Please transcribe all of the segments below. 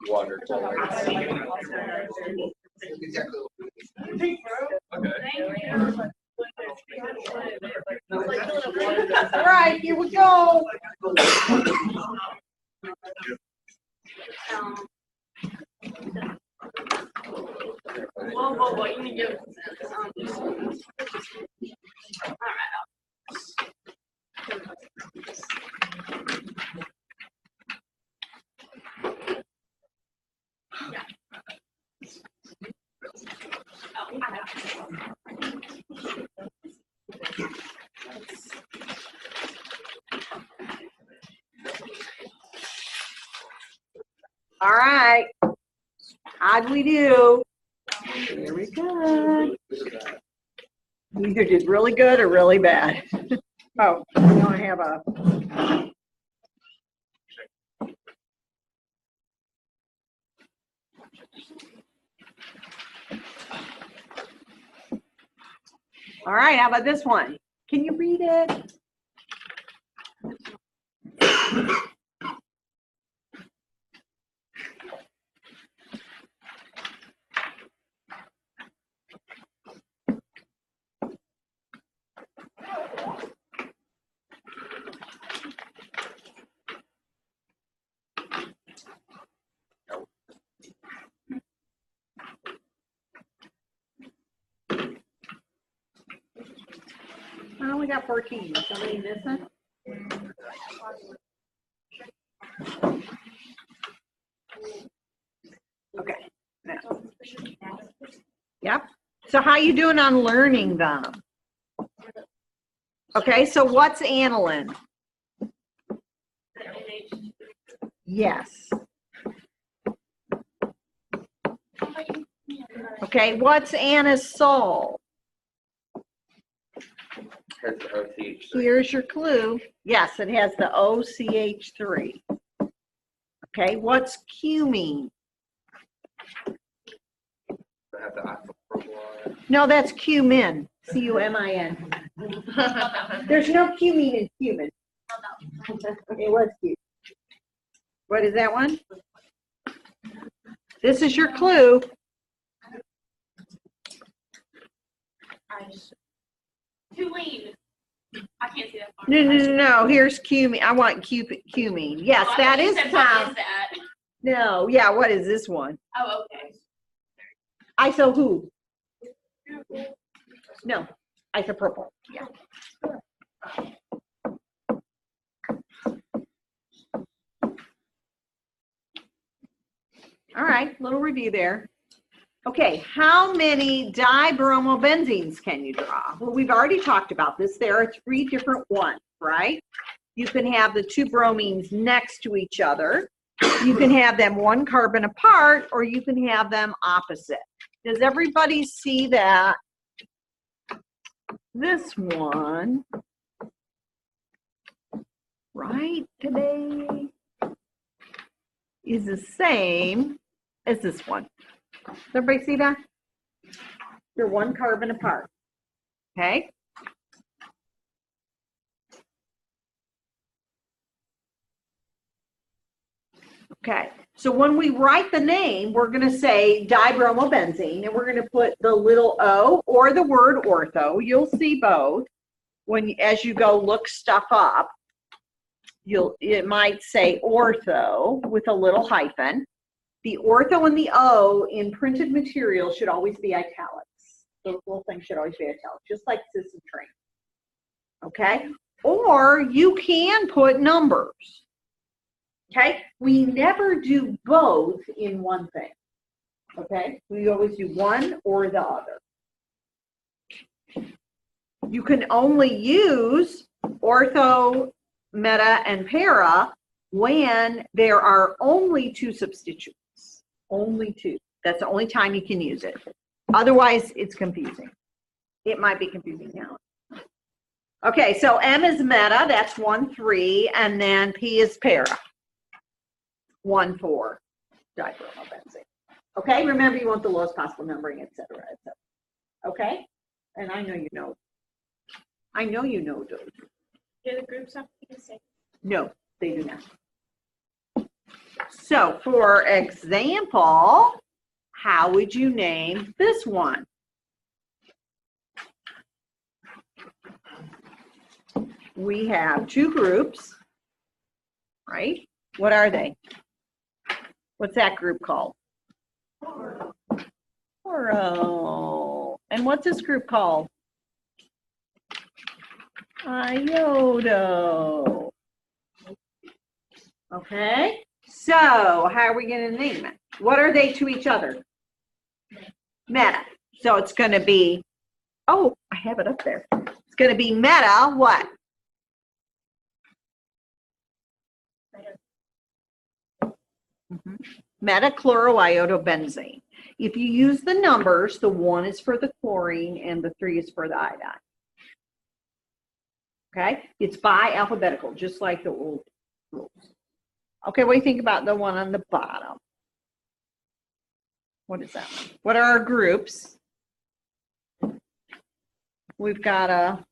water. All right, here we go. Whoa, you need to give all right. Yeah. Oh, I know. All right. How'd we do? Very good. You either did really good or really bad. Oh, we don't have a. All right, how about this one? Can you read it? I only got 14. Somebody missing? Okay. Now. Yep. So how you doing on learning them? Okay, so what's aniline? Yes. Okay, what's anisole? Here's your clue. Yes, it has the OCH3. Okay, what's cumene? No, that's cumin. C-U-M-I-N. There's no cumene in cumin. It was cute. What is that one? This is your clue. Tulene. I can't see that far. No. Here's cumene. I want cumene. Yes, Oh, that is found. found. No, yeah. What is this one? Oh, okay. Iso who? No, isopropyl. Yeah. All right, little review there. Okay, how many dibromobenzenes can you draw? Well, we've already talked about this. There are 3 different ones, right? You can have the 2 bromines next to each other. You can have them 1 carbon apart, or you can have them opposite. Does everybody see that? This one, right today, is the same as this one. Does everybody see that? They're 1 carbon apart. Okay. Okay. So when we write the name, we're going to say dibromobenzene, and we're going to put the little O or the word ortho. You'll see both when, as you go look stuff up. It might say ortho with a little hyphen. The ortho and the O in printed material should always be italics. Those little things should always be italics, just like cis and train. Okay? Or you can put numbers. Okay? We never do both in one thing. Okay? We always do one or the other. You can only use ortho, meta, and para when there are only 2 substituents. Only 2. That's the only time you can use it. Otherwise, it's confusing. It might be confusing now. Okay, so M is meta, that's 1,3, and then P is para, 1,4 dibromobenzene. Okay, remember you want the lowest possible numbering, et cetera, et cetera. Okay, and I know you know. I know you know those. Do the groups have to be the same? No, they do not. So for example, how would you name this one? We have two groups, right? What are they? What's that group called? Chloro. And what's this group called? Iodo. Okay, so how are we going to name it? What are they to each other? Meta. So it's going to be, oh, I have it up there. It's going to be meta what? Metachloroiodobenzene. If you use the numbers, the 1 is for the chlorine and the 3 is for the iodine. Okay, it's by alphabetical, just like the old rules. Okay, what do you think about the one on the bottom? What is that one? What are our groups? We've got a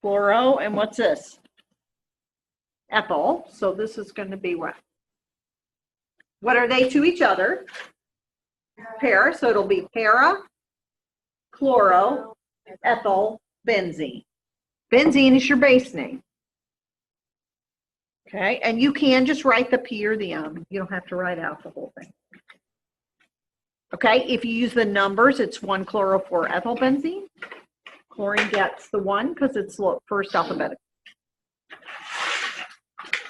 chloro, and what's this? Ethyl. So this is going to be what? What are they to each other? Para. So it'll be para, chloro, ethyl, benzene. Benzene is your base name. Okay, and you can just write the P or the M. You don't have to write out the whole thing. Okay, if you use the numbers, it's 1-chloro-4-ethylbenzene. Chlorine gets the 1 because it's first alphabetical.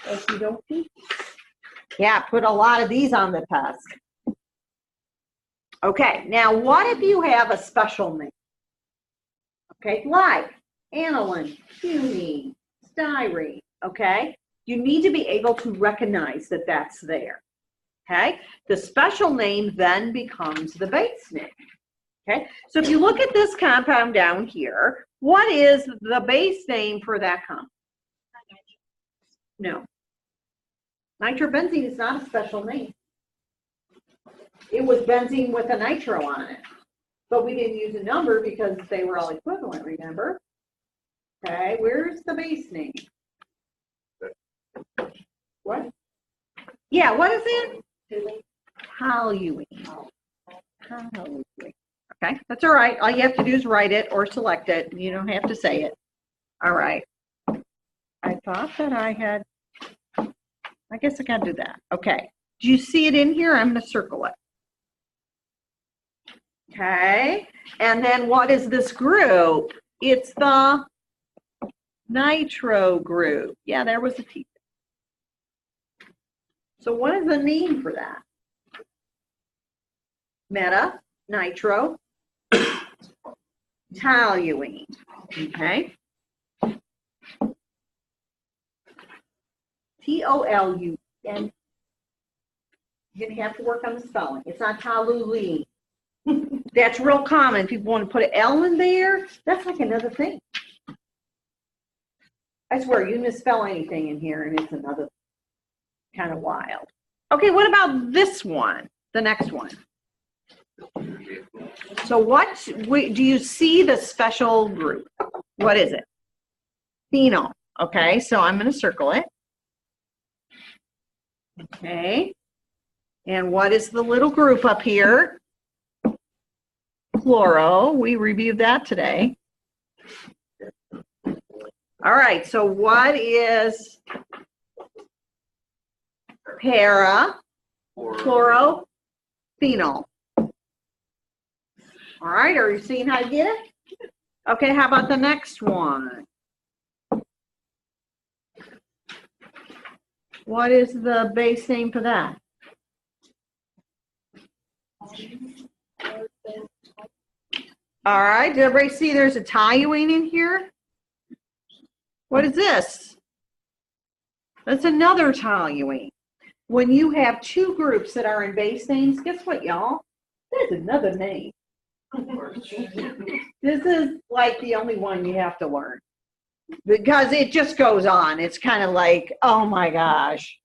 Okie dokie. Yeah, put a lot of these on the test. Okay, now what if you have a special name? Okay, like aniline, cumene, styrene, okay? You need to be able to recognize that that's there, okay? The special name then becomes the base name, okay? So if you look at this compound down here, what is the base name for that compound? No. Nitrobenzene is not a special name. It was benzene with a nitro on it, but we didn't use a number because they were all equivalent, remember? Okay, where's the base name? What? Yeah, what is it? Toluene. Toluene. Okay, that's all right. All you have to do is write it or select it. You don't have to say it. All right. I thought that I had, I guess I gotta do that. Okay. Do you see it in here? I'm gonna circle it. Okay. And then what is this group? It's the nitro group. Yeah, there was a T. So what is the name for that? Meta, nitro, toluene. Okay. Toluene. You're going to have to work on the spelling. It's not toluene. That's real common. People want to put an L in there. That's like another thing. I swear, you misspell anything in here and it's another kind of wild. Okay, what about this one? The next one. So what, do you see the special group? What is it? Phenol. Okay, so I'm going to circle it. Okay. And what is the little group up here? Chloro. We reviewed that today. All right, so what is para, chloro, phenol? All right, are you seeing how to get it? Okay, how about the next one? What is the base name for that? All right, did everybody see there's a toluene in here? What is this? That's another toluene. When you have two groups that are in base names, guess what, y'all? There's another name. This is like the only one you have to learn because it just goes on. It's kind of like, oh my gosh.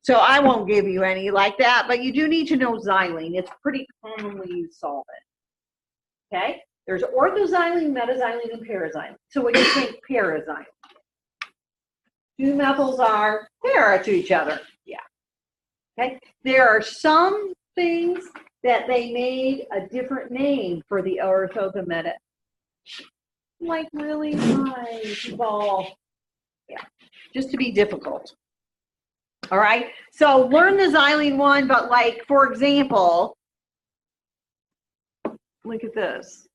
So I won't give you any like that, but you do need to know xylene. It's pretty commonly used solvent. Okay? There's orthoxylene, metaxylene, and paraxylene. So what do you think paraxylene? Two methyls are para to each other. Yeah. Okay. There are some things that they made a different name for the orthogonal. Like really nice ball. Yeah. Just to be difficult. All right. So learn the xylene one, but like, for example, look at this.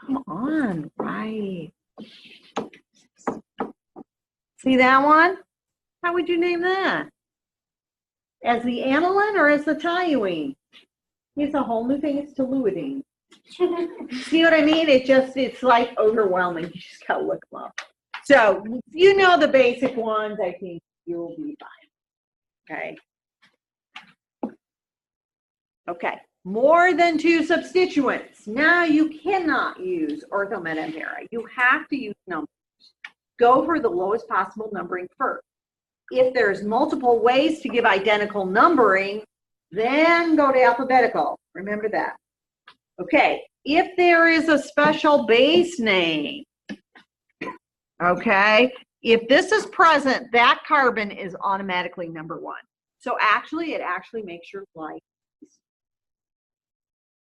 Come on, right. See that one? How would you name that? As the aniline or as the toluene? It's a whole new thing. It's toluidine. See what I mean? It's like overwhelming. You just gotta look them up. So you know the basic ones. I think you'll be fine. Okay. Okay. More than two substituents. Now you cannot use orthometa and para. You have to use numbers. Go for the lowest possible numbering first. If there's multiple ways to give identical numbering, then go to alphabetical. Remember that. Okay. If there is a special base name, okay, if this is present, that carbon is automatically number one. So actually, it actually makes your life easy,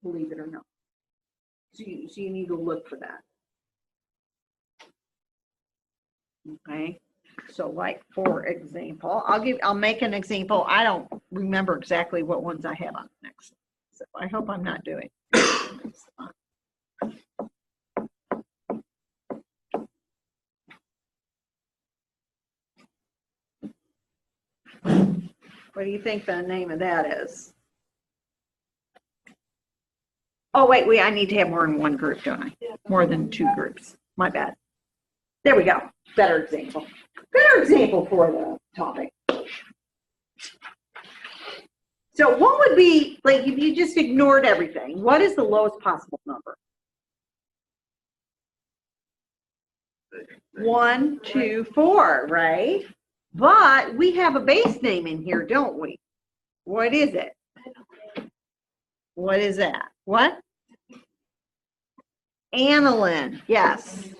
believe it or not. So you need to look for that. Okay. So like, for example, I'll make an example. I don't remember exactly what ones I have on next. So I hope I'm not doing. What do you think the name of that is? Oh, wait, I need to have more than one group, don't I? More than two groups. My bad. There we go. Better example. Better example for the topic. So what would be, like, if you just ignored everything, what is the lowest possible number? 1, 2, 4, right? But we have a base name in here, don't we? What is it? What is that? What? Aniline, yes.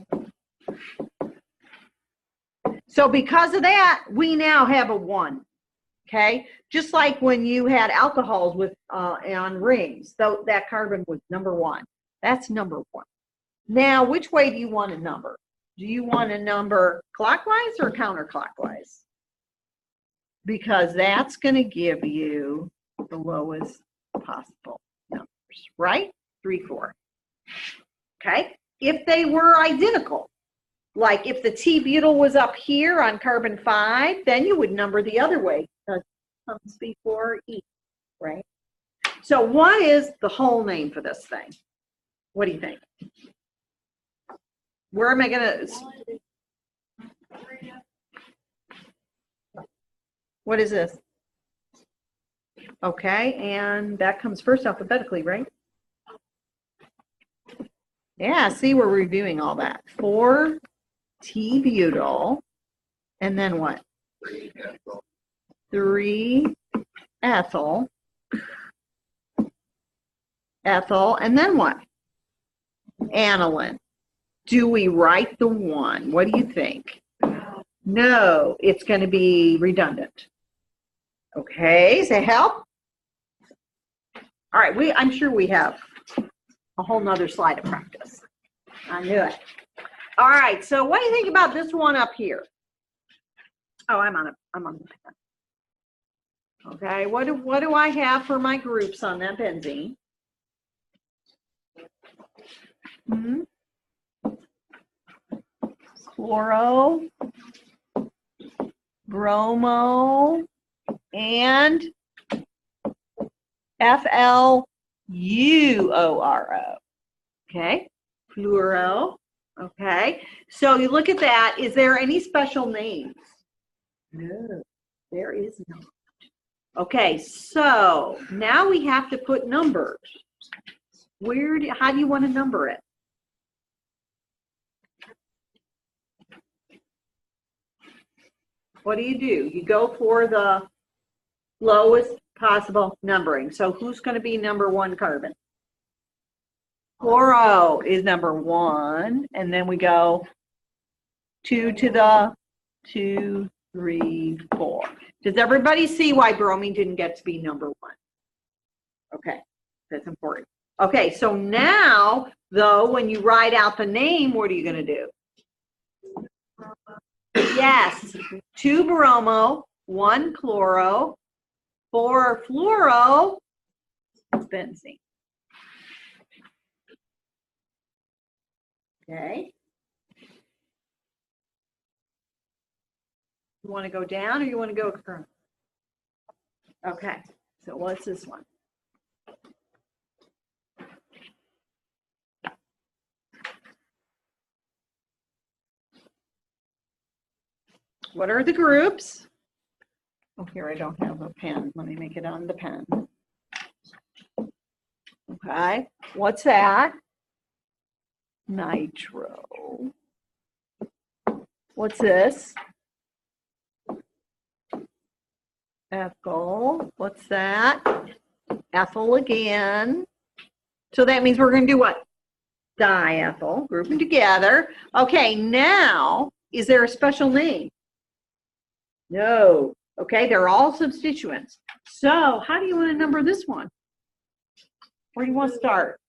So because of that, we now have a 1. Okay, just like when you had alcohols with on rings, so that carbon was number 1. That's number 1. Now, which way do you want to number? Do you want to number clockwise or counterclockwise? Because that's going to give you the lowest possible numbers, right? 3, 4. Okay, if they were identical, like if the T-butyl was up here on carbon 5, then you would number the other way. Because it comes before E, right? So what is the whole name for this thing? What do you think? Where am I going to? What is this? Okay, and that comes first alphabetically, right? Yeah, see, we're reviewing all that. 4-T-butyl, and then what? 3-ethyl, and then what? Aniline. Do we write the 1? What do you think? No, it's going to be redundant. Okay, does that help? All right, I'm sure we have a whole nother slide of practice. I knew it. All right, so what do you think about this one up here? Oh, I'm on the pen. Okay, what do I have for my groups on that benzene? Chloro, bromo, and FLUORO. Okay, fluoro. Okay, so you look at that. Is there any special names? No, there is not. Okay, so now we have to put numbers. How do you want to number it? What do? You go for the lowest possible numbering. So who's going to be number 1 carbon? Fluoro is number 1, and then we go 2 to the 2, 3, 4. Does everybody see why bromine didn't get to be number 1? Okay, that's important. Okay, so now, though, when you write out the name, what are you going to do? Yes, 2 bromo, 1 chloro, 4 fluoro, benzene. Okay. You want to go down or you want to go across? Okay, so what's this one? What are the groups? Oh, here I don't have a pen. Let me make it on the pen. Okay, what's that? Nitro. What's this? Ethyl. What's that? Ethyl again. So that means we're going to do what? Diethyl. Group them together. Okay, now, is there a special name? No. Okay, they're all substituents. So how do you want to number this one? Where do you want to start?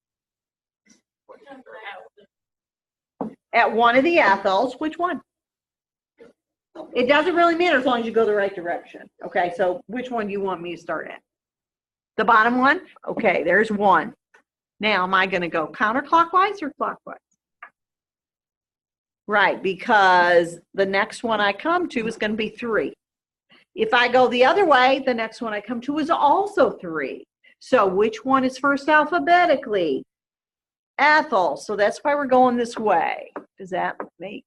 At one of the ethyls. Which one? It doesn't really matter as long as you go the right direction. Okay, so which one do you want me to start at? The bottom one? Okay, there's 1. Now, am I going to go counterclockwise or clockwise? Right, because the next one I come to is going to be 3. If I go the other way, the next one I come to is also 3. So which one is first alphabetically? Ethyl. So that's why we're going this way. Does that make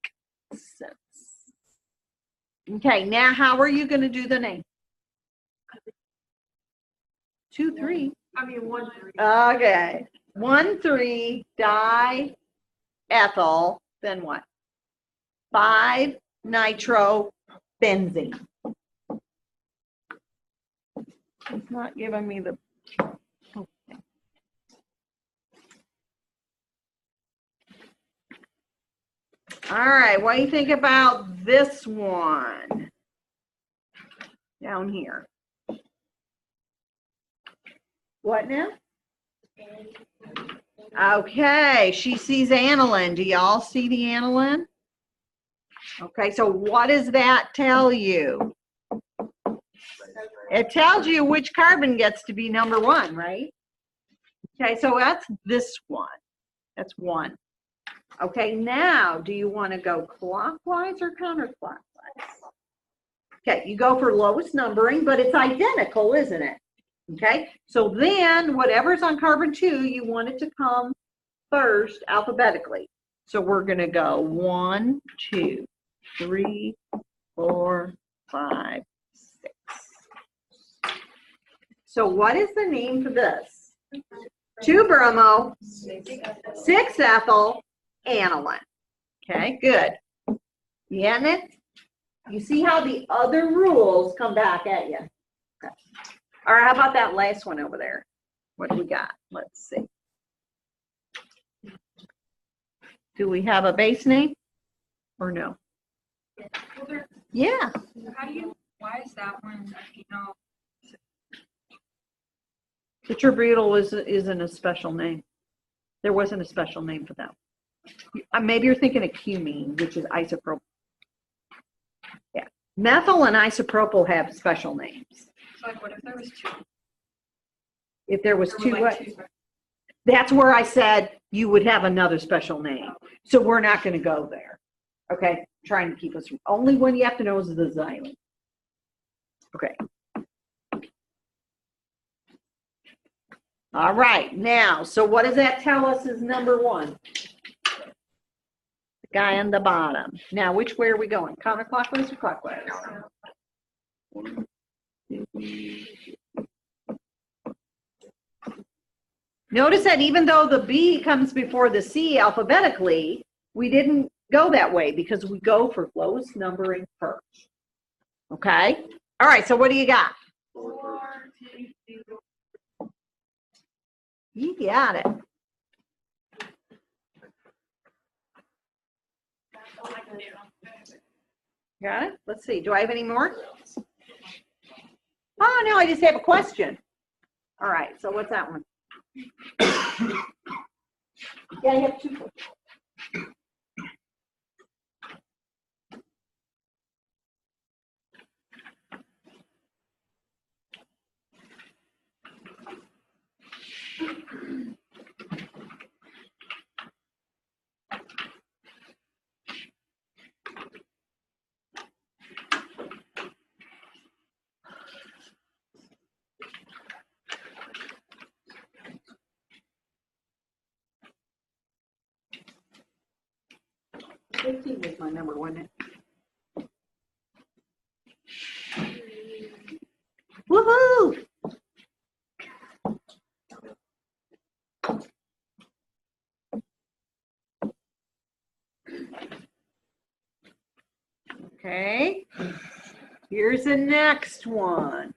sense? Okay, now how are you going to do the name? 2, 3. I mean, 1, 3. Okay. 1, 3, diethyl, then what? 5, nitro, benzene. It's not giving me the... Okay. All right, what do you think about this one? Down here. What now? Okay, she sees aniline. Do y'all see the aniline? Okay, so what does that tell you? It tells you which carbon gets to be number 1, right? Okay, so that's this one. That's 1. Okay, now, do you want to go clockwise or counterclockwise? Okay, you go for lowest numbering, but it's identical, isn't it? Okay, so then whatever's on carbon 2, you want it to come first alphabetically. So we're going to go 1, 2, 3, 4, 5, 6. So what is the name for this? 2 bromo, 6 ethyl, aniline. Okay, good. You getting it? You see how the other rules come back at you. Okay. All right, how about that last one over there? What do we got? Let's see. Do we have a base name or no? Yeah. Why is that one, The tributyl isn't a special name. There wasn't a special name for that. Maybe you're thinking of cumene, which is isopropyl. Yeah. Methyl and isopropyl have special names. So like, what if there was 2? If there was 2, Like what? 2. That's where I said you would have another special name. So we're not going to go there. Okay? Trying to keep us from. Only one you have to know is the xylene. Okay. All right. Now, so what does that tell us is number 1? The guy on the bottom. Now, which way are we going? Counterclockwise or clockwise? Notice that even though the B comes before the C alphabetically, we didn't go that way because we go for lowest numbering first. Okay? All right, so what do you got? 4, You got it. Got it? Let's see. Do I have any more? Oh, no, I just have a question. All right, so what's that one? Yeah, I have two. $15 was my number, wasn't it? Woohoo! Okay, here's the next one.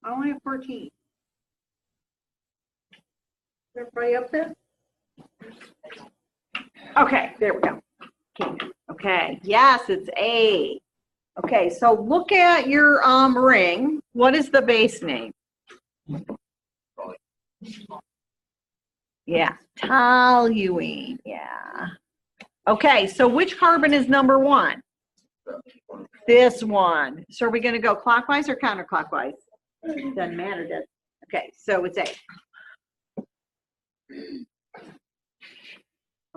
I only have 14. Is everybody up there? Okay, there we go. Okay, yes, it's A. Okay, so look at your ring. What is the base name? Yeah, toluene. Yeah. Okay, so which carbon is number 1? This one. So are we going to go clockwise or counterclockwise? Doesn't matter, does it? Okay, so it's A.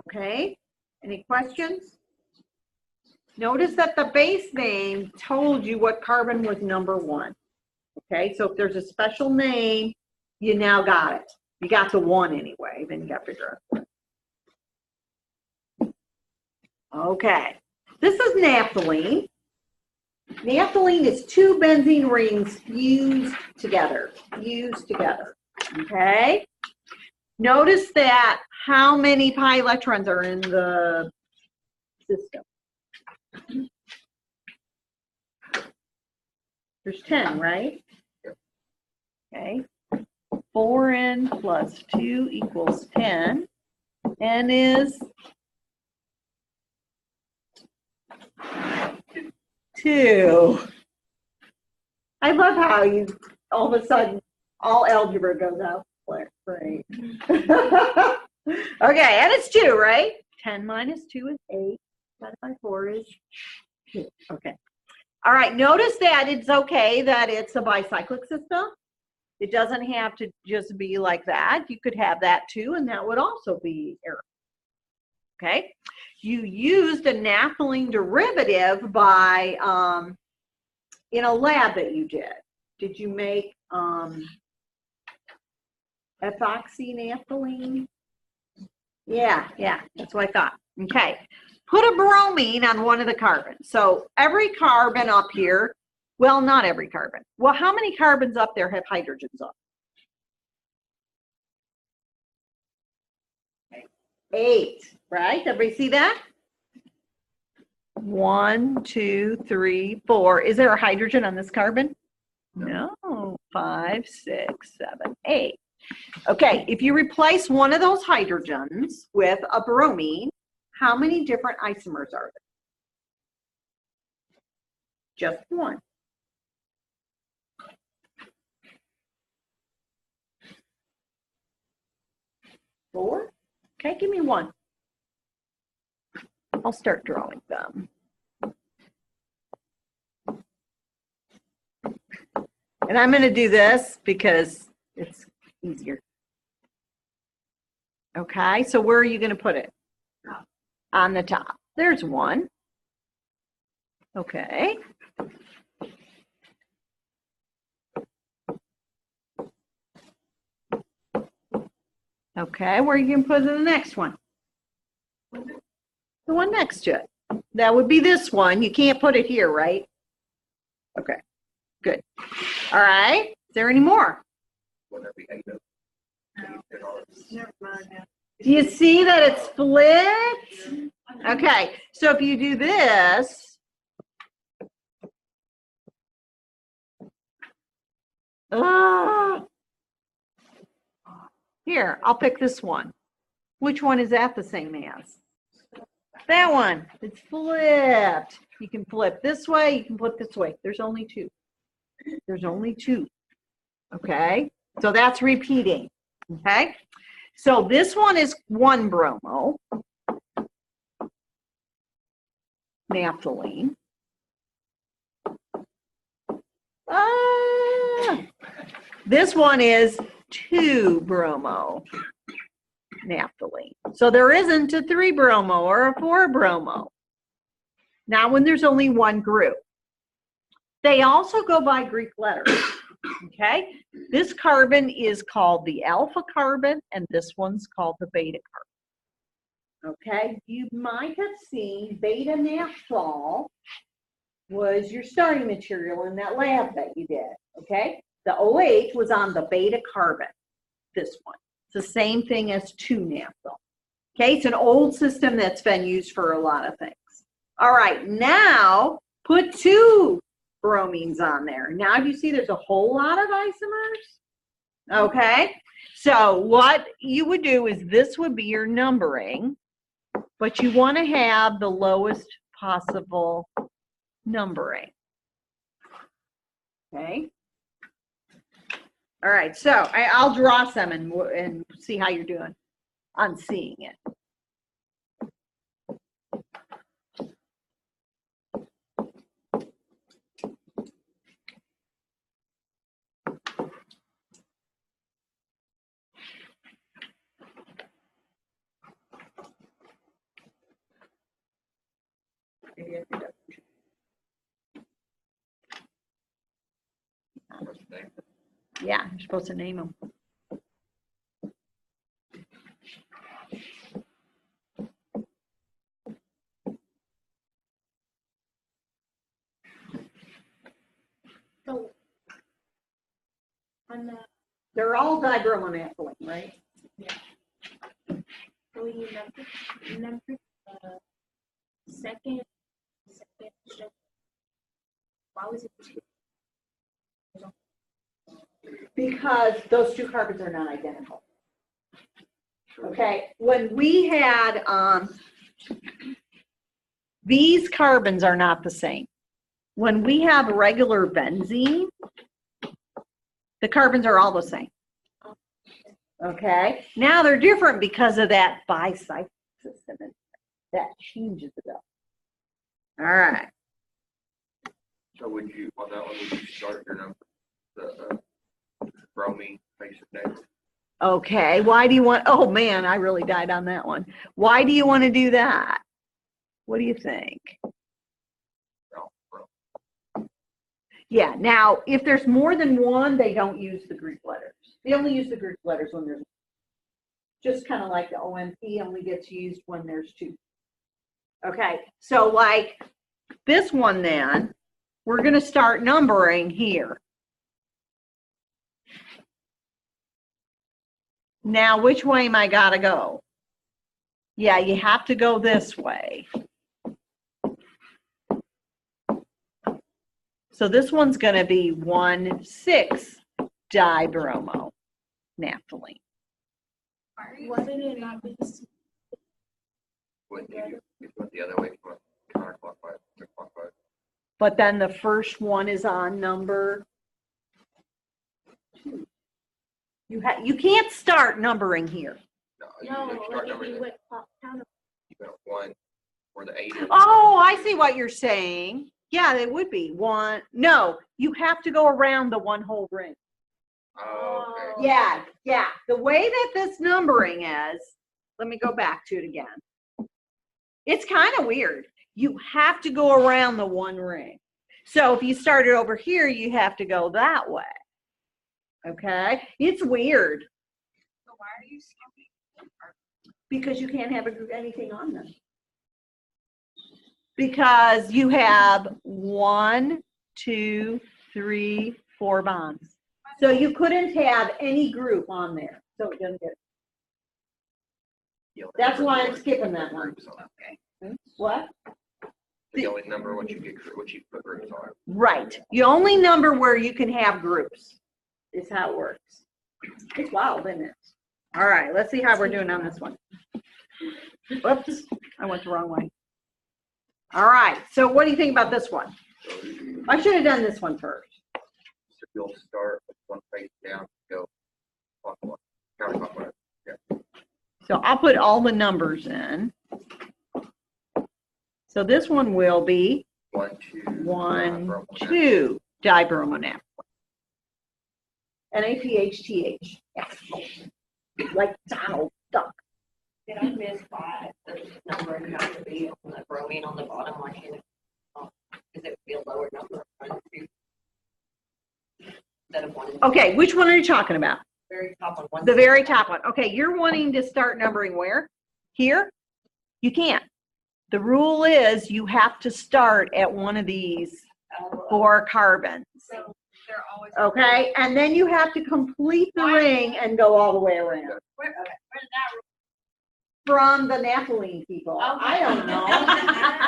Okay, any questions? Notice that the base name told you what carbon was number 1. Okay, so if there's a special name, you now got it. You got to 1 anyway, then you got to figure out. Okay, this is naphthalene. Naphthalene is 2 benzene rings fused together. Okay? Notice that how many pi electrons are in the system? There's 10, right? Okay. 4n plus 2 equals 10. N is 2. I love how you all of a sudden all algebra goes out. Great. Okay, and it's 2, right? 10 minus 2 is 8. 10 by 4 is 2. Okay. All right, notice that it's okay that it's a bicyclic system. It doesn't have to just be like that. You could have that too, and that would also be error. Okay? You used a naphthalene derivative by, in a lab that you did. Did you make ethoxy naphthalene? Yeah, that's what I thought. Okay. Put a bromine on one of the carbons. So every carbon up here, well, not every carbon. Well, how many carbons up there have hydrogens on? 8, right? Everybody see that? 1, 2, 3, 4. Is there a hydrogen on this carbon? No. 5, 6, 7, 8. Okay, if you replace one of those hydrogens with a bromine, how many different isomers are there? Just 1. 4. Okay, give me 1. I'll start drawing them. And I'm going to do this because it's easier. Okay, so where are you going to put it? On the top. There's 1. Okay. Okay, where are you going to put the next one? The one next to it. That would be this one. You can't put it here, right? Okay, good. All right, is there any more? Do you see that it's split? Okay, so if you do this, here, I'll pick this one. Which one is that the same as? That one. It's flipped. You can flip this way, you can flip this way. There's only 2. There's only 2. Okay, so that's repeating. Okay, so this one is 1-bromo naphthalene. This one is 2-bromo naphthalene. So there isn't a 3-bromo or a 4-bromo. Not when there's only one group. They also go by Greek letters. Okay, this carbon is called the alpha carbon, and this one's called the beta carbon. Okay, you might have seen beta naphthol was your starting material in that lab that you did. Okay, the OH was on the beta carbon, this one. It's the same thing as 2-naphthol. Okay, it's an old system that's been used for a lot of things. All right, now put 2 bromines on there. Now do you see there's a whole lot of isomers? Okay, so what you would do is this would be your numbering, but you want to have the lowest possible numbering. Okay. All right, so I'll draw some and see how you're doing on seeing it. Yeah, you're supposed to name them. So, on the, They're all dibromobenzenes, right? yeah. So you number second step. Why was it 2? Because those 2 carbons are not identical. Okay, when we had, these carbons are not the same. When we have regular benzene, the carbons are all the same. Okay, now they're different because of that bicycle system, and that changes it up. All right. So would you, on that one, would you start your number, the bromine base next? Okay, why do you want, oh man, I really died on that one. Why do you want to do that? What do you think? Yeah, now, if there's more than one, they don't use the Greek letters. They only use the Greek letters when there's, just kind of like the OMP only gets used when there's 2. Okay, so like this one then, we're going to start numbering here. Now, which way am I got to go? Yeah, you have to go this way. So this one's going to be 1,6-dibromo naphthalene. Why did it not be? Wouldn't you went the other way, counterclockwise, clockwise? But then the first one is on number 2. You can't start numbering here. No, No, you start like if numbering you it, went count. you got 1 or the 8 is. Oh, I see what you're saying. Yeah, it would be 1. No, you have to go around the one whole ring. Oh, okay. Yeah, yeah. The way that this numbering is, let me go back to it again. It's kind of weird. You have to go around the one ring. So if you started over here, you have to go that way. Okay? It's weird. So why are you skipping? Because you can't have anything on them. Because you have 1, 2, 3, 4 bonds. So you couldn't have any group on there. So it doesn't get. You only That's number why I'm what you skipping put that one. groups on. What? You only number what you put groups on. Right. You only number where you can have groups. Is how it works. It's wild, isn't it? All right, let's see how we're doing on this one. Whoops, I went the wrong way. All right, so what do you think about this one? I should have done this one first. So you'll start with 1 face down, go clockwise, counterclockwise. Yeah. So I'll put all the numbers in. So this one will be 1, 2, 1, 2 dibromonaphthalene. NAPHTH. Like Donald Duck. Did I miss why the number has to be on the bromine on the bottom, like in it? Because it would be a lower number instead of 1. Okay, which one are you talking about? Very top on one. The very top one. Okay, you're wanting to start numbering where? Here? You can't. The rule is you have to start at one of these 4 carbons. So they're always. Okay, and then you have to complete the ring and go all the way around. Where did that? From the naphthalene people. Okay. I don't know.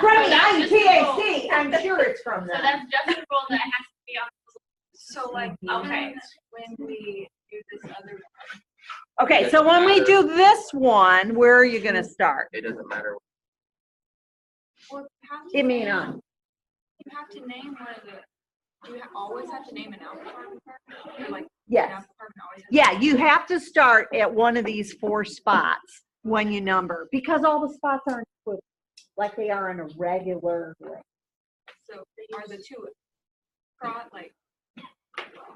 From the IUPAC. I'm sure it's from So them. that's just the rule that it has to be on. So like, Okay. when we do this other. Okay, so when we do this one, where are you going to start? It doesn't matter. Or have Give me an on. You have to name one of the. Do you always have to name an alpha carbon? Or like Yes. an alpha carbon always has Yeah, you have to start at one of these 4 spots when you number, because all the spots aren't equivalent, like they are in a regular ring. So are the two cross like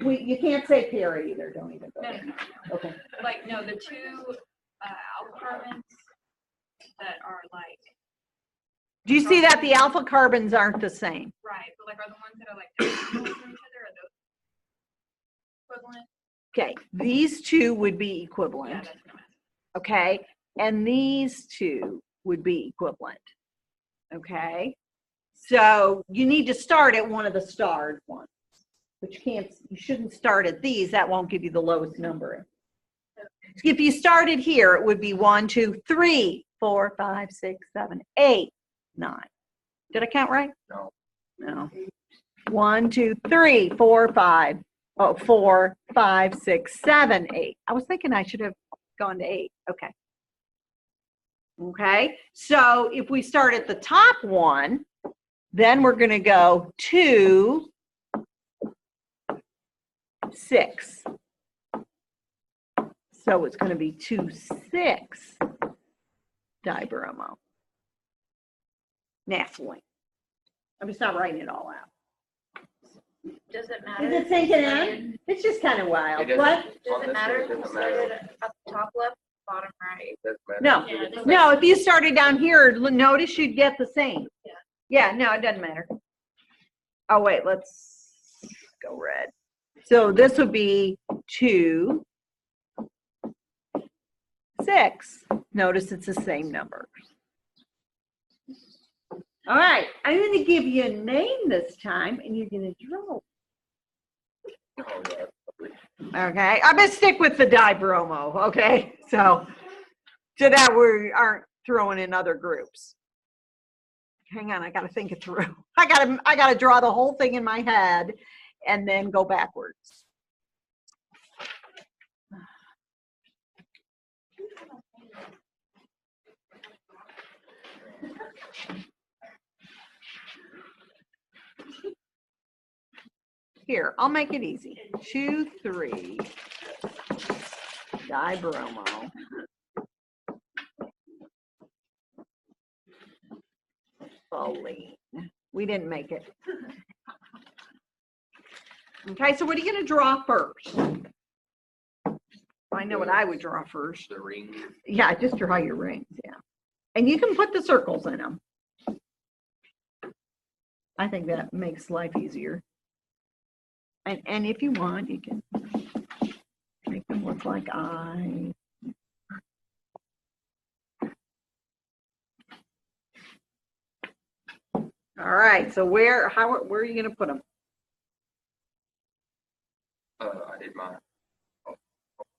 You can't say pair either, don't even go no, there. no, no, no. Okay. Like no, the two alpha carbons that are like Do you see that the alpha carbons aren't the same? right, but like are the ones that are like diagonal from each other, are those equivalent? Okay, these 2 would be Yeah, equivalent, that's what I'm asking. okay? And these 2 would be equivalent, okay? So you need to start at one of the starred ones, but you shouldn't start at these. That won't give you the lowest number. If you started here, it would be 1, 2, 3, 4, 5, 6, 7, 8, 9. Did I count right? No. No. 1, 2, 3, 4, 5. Oh, 4, 5, 6, 7, 8. I was thinking I should have gone to 8. Okay. Okay. So if we start at the top one, then we're going to go 2, 6. So it's going to be 2, 6 dibromo naphthalene. Let me stop writing it all out. Does it matter? Is it sinking in? It's just kind of wild. It What? doesn't- Does on it this matter one, if it you doesn't matter. started up top left, bottom right? It doesn't matter. No. Yeah, it doesn't No, if you started down here, notice you'd get the same. Yeah, no, it doesn't matter. Oh, wait, let's go red. So this would be 2, 6. Notice it's the same number. All right, I'm going to give you a name this time, and you're going to draw. Oh, yeah. Okay, I'm going to stick with the dibromo, okay? So that we aren't throwing in other groups. Hang on, I got to think it through. I got to draw the whole thing in my head and then go backwards. Here, I'll make it easy. 2, 3 dibromo Naphthalene. We didn't make it. Okay, so what are you going to draw first? I know what I would draw first. The ring. Yeah, just draw your rings, yeah. And you can put the circles in them. I think that makes life easier. And if you want, you can make them look like eyes. All right, so where are you going to put them? I did mine.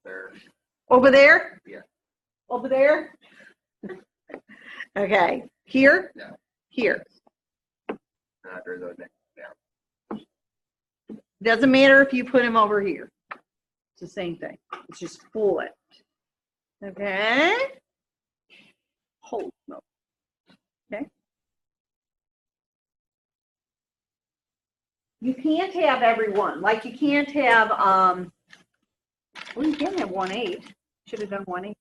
There. Over there? Yeah. Over there? Okay. Here? No. Here. And I drew those next down. Doesn't matter if you put them over here. It's the same thing. It's just flipped. Okay. Hold. No. Okay. You can't have everyone. Like you can't have, well, you can have 1/8. Should have done 1/8.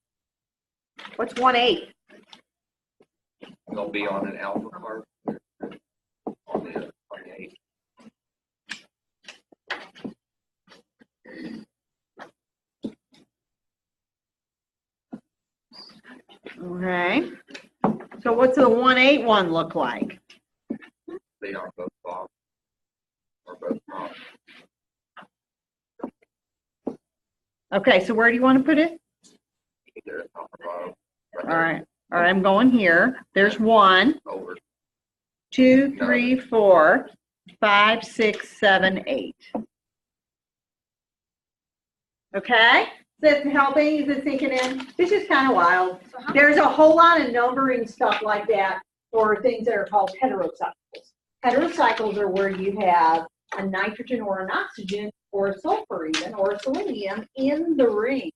What's 1/8? They'll be on an alpha card. On the 8. Okay. So what's the 1/8 one look like? They are both bottom. Or both top. Okay, so where do you want to put it? Either at top or bottom. All right. All right, I'm going here. There's 1, Over. 2, 3, 4, 5, 6, 7, 8. Okay? Is this helping? Is it sinking in? This is kind of wild. So how There's a whole lot of numbering stuff like that for things that are called heterocycles. Heterocycles are where you have a nitrogen or an oxygen or a sulfur even or a selenium in the ring.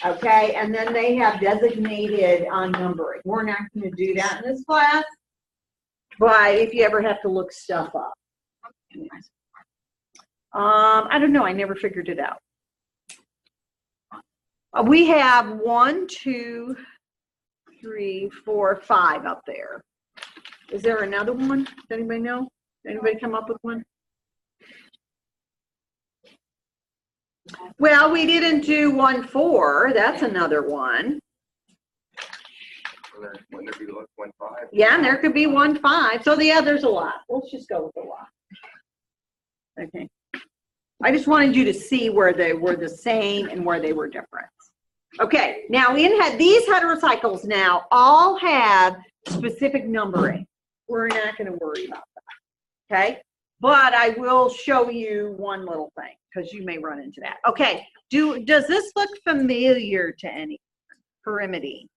Okay, and then they have designated numbering. We're not going to do that in this class, but if you ever have to look stuff up. I don't know. I never figured it out. We have 1, 2, 3, 4, 5 up there. Is there another one? Does anybody know? Anybody come up with one? Well, we didn't do 1, 4. That's another one. Wouldn't there be 1, 5? Yeah, and there could be 1, 5. So yeah, there's a lot. Let's just go with a lot. Okay. I just wanted you to see where they were the same and where they were different. Okay, now these heterocycles now all have specific numbering. We're not going to worry about that. Okay, but I will show you one little thing because you may run into that. Okay, does this look familiar to any pyrimidine?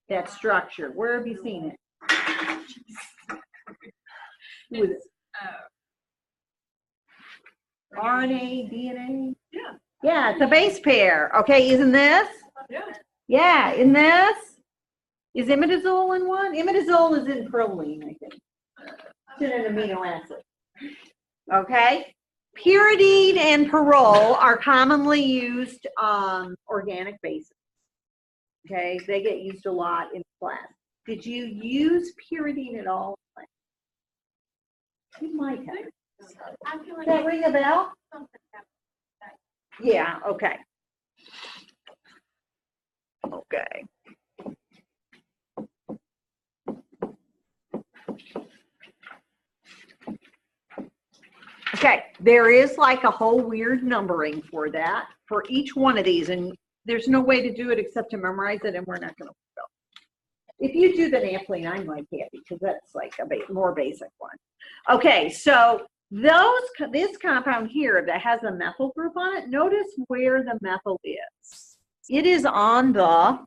That structure. Where have you seen it? Who is it? RNA, DNA? Yeah. Yeah, it's a base pair. Okay, isn't this? Yeah. Yeah, in this? Is imidazole in one? Imidazole is in proline, I think. It's in an amino acid. Okay? Pyridine and pyrrole are commonly used organic bases. Okay, they get used a lot in class. Did you use pyridine at all? You might have. I feel like Does that ring a bell? something happened. Yeah, okay. Okay. Okay, there is like a whole weird numbering for that, for each one of these, and there's no way to do it except to memorize it, and we're not going to go. If you do the naphthalene, I'm like happy because that's like a more basic one. Okay, so this compound here that has a methyl group on it, notice where the methyl is. It is on the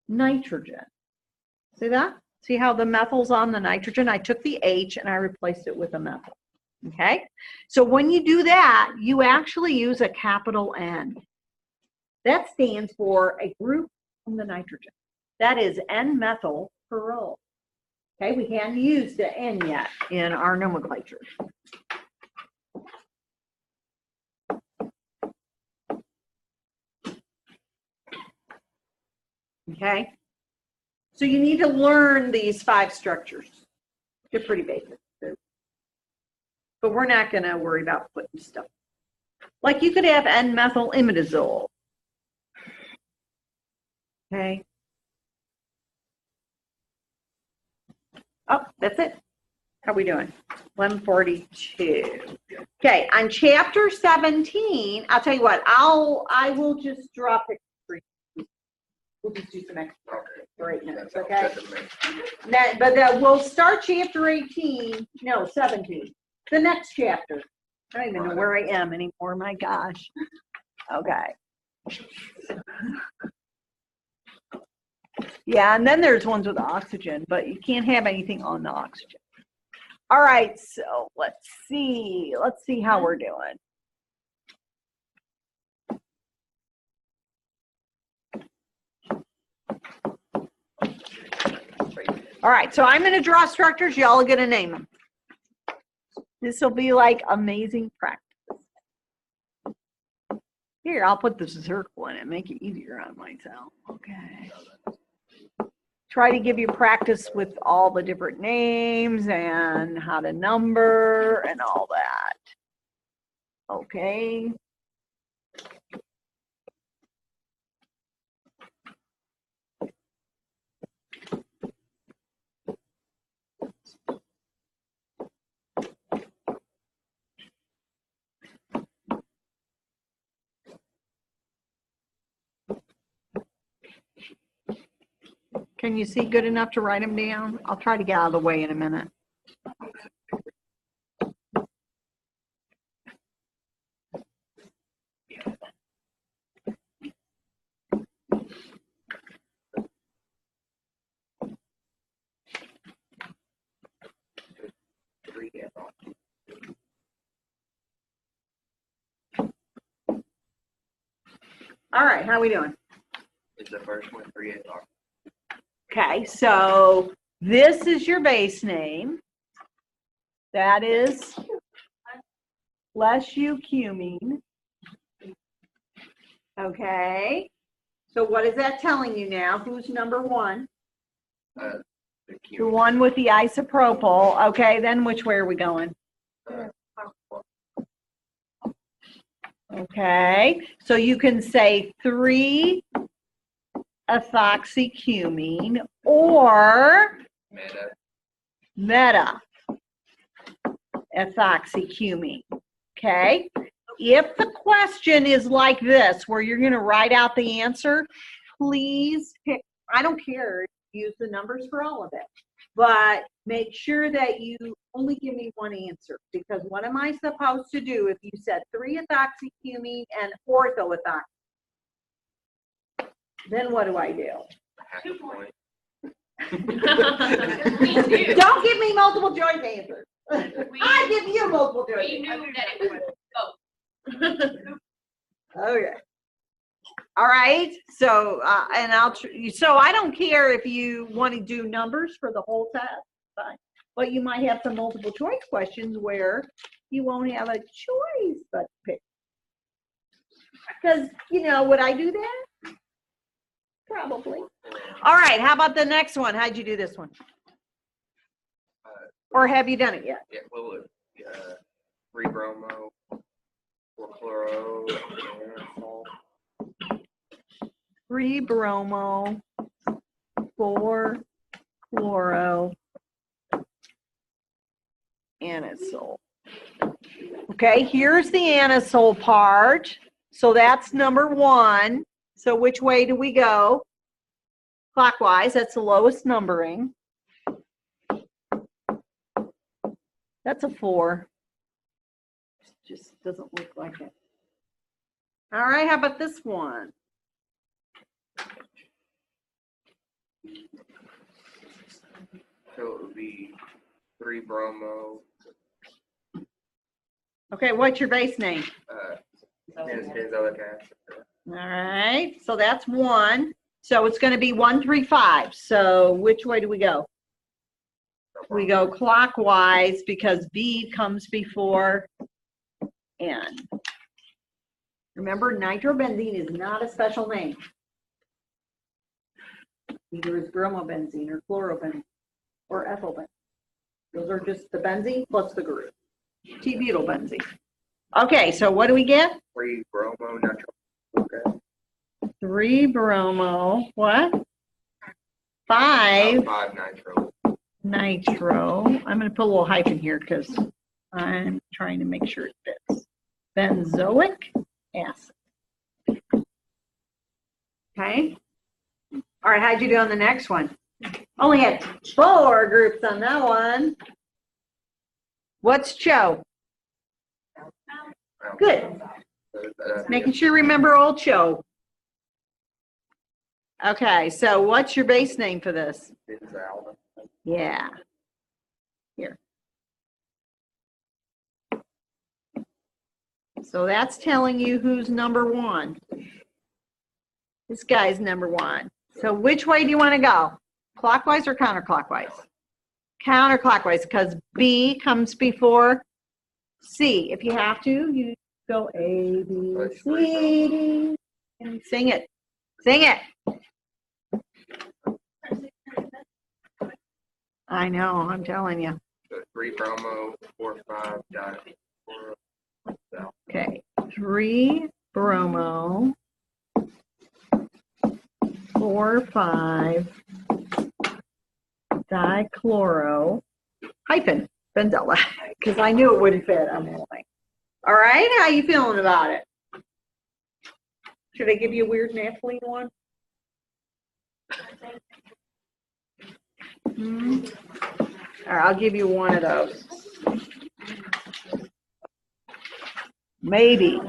nitrogen. See that? See how the methyl's on the nitrogen? I took the H and I replaced it with a methyl. Okay? So when you do that, you actually use a capital N. That stands for a group from the nitrogen. That is N-methyl pyrrole. Okay, we hadn't used the N yet in our nomenclature. Okay, So you need to learn these 5 structures. They're pretty basic. But we're not going to worry about putting stuff. Like you could have N-methylimidazole. Okay. Oh, that's it. How are we doing? 142. Okay, on chapter 17, I'll tell you what, I will just drop it for you. We'll just do some extra right now, okay? But we'll start chapter 18, no, 17. The next chapter. I don't even know where I am anymore, my gosh. Okay. Yeah, and then there's ones with oxygen, but you can't have anything on the oxygen. All right, so let's see how we're doing. All right, so I'm going to draw structures. Y'all are going to name them. This will be like amazing practice. Here, I'll put this circle in it, make it easier on myself. Okay. Try to give you practice with all the different names and how to number and all that. Okay. Can you see good enough to write them down? I'll try to get out of the way in a minute. All right, how are we doing? Is the first one 3 ethyl? Okay, so this is your base name. That is less cumene. Okay, so what is that telling you now? Who's number 1? The The one with the isopropyl. Okay, then which way are we going? Okay, so you can say 3-ethoxycumene or meta-ethoxycumene. Okay, if the question is like this, where you're going to write out the answer, please pick, I don't care, use the numbers for all of it, but make sure that you only give me one answer, because what am I supposed to do if you said 3-ethoxycumene and orthoethoxy? Then what do I do? 2 points. Don't give me multiple choice answers. I give you multiple choice. We knew that it was both. Okay. All right. So, and so I don't care if you want to do numbers for the whole test, fine. But you might have some multiple choice questions where you won't have a choice but to pick. Because, would I do that? Probably. All right. How about the next one? How'd you do this one? Or have you done it yet? Yeah, well, 3-bromo, 4-chloro, 3-bromo, 4-chloro, anisole. Okay, here's the anisole part. So that's number 1. So which way do we go? Clockwise, that's the lowest numbering. That's a 4. Just doesn't look like it. All right, how about this one? So it would be 3-bromo. Okay, what's your base name? Benzoic acid. All right, so that's 1. So it's going to be 1, 3, 5. So which way do we go? We go clockwise because B comes before N. Remember, nitrobenzene is not a special name. Either is bromobenzene or chlorobenzene or ethylbenzene. Those are just the benzene plus the group. T-butylbenzene. Okay, so what do we get? 3-bromo nitro. Okay. 3-bromo, what? 5 5 nitro. nitro. I'm going to put a little hyphen here because I'm trying to make sure it fits. Benzoic acid. Okay. All right, how'd you do on the next one? Only had 4 groups on that one. What's CHO? Good. Making sure you remember old CHO. Okay, so what's your base name for this? Benzaldehyde. Yeah. Here. So that's telling you who's number 1. This guy's number 1. So which way do you want to go? Clockwise or counterclockwise? Counterclockwise, because B comes before C. If you have to, you go A, B, C, D, and sing it. Sing it. I know, I'm telling you. So 3-bromo, 4-5 dichloro. Okay, 3-bromo, 4,5 dichloro hyphen benzaldehyde, because I knew it wouldn't fit. I'm like, all right, how you feeling about it? Should I give you a weird naphthalene one? All right, I'll give you one of those. Maybe,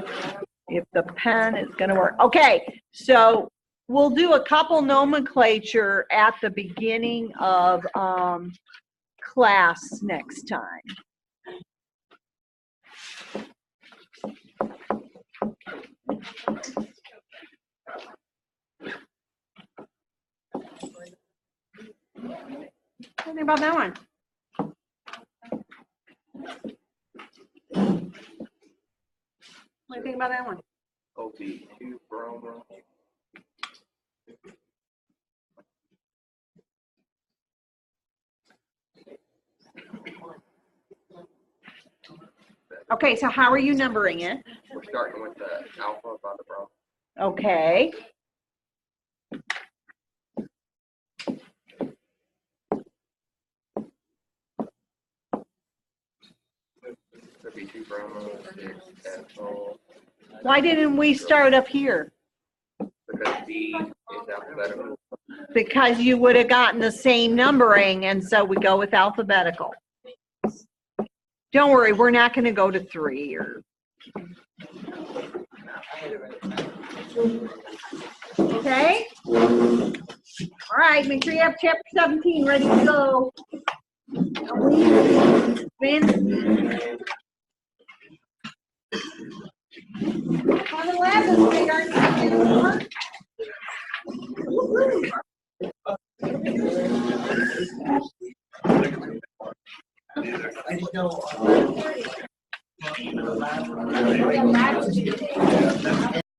if the pen is going to work. Okay, so we'll do a couple nomenclature at the beginning of class next time. What do you think about that one? What do you think about that one? OB 2-bromo. Okay, so how are you numbering it? We're starting with the alpha by the bromo. Okay. Could be 2-bromo, 6-ethyl. Why didn't we start up here? Because D is alphabetical. Because you would have gotten the same numbering, and so we go with alphabetical. Don't worry, we're not going to go to 3 or. Okay? All right, make sure you have chapter 17 ready to go. On the lab this week, aren't you?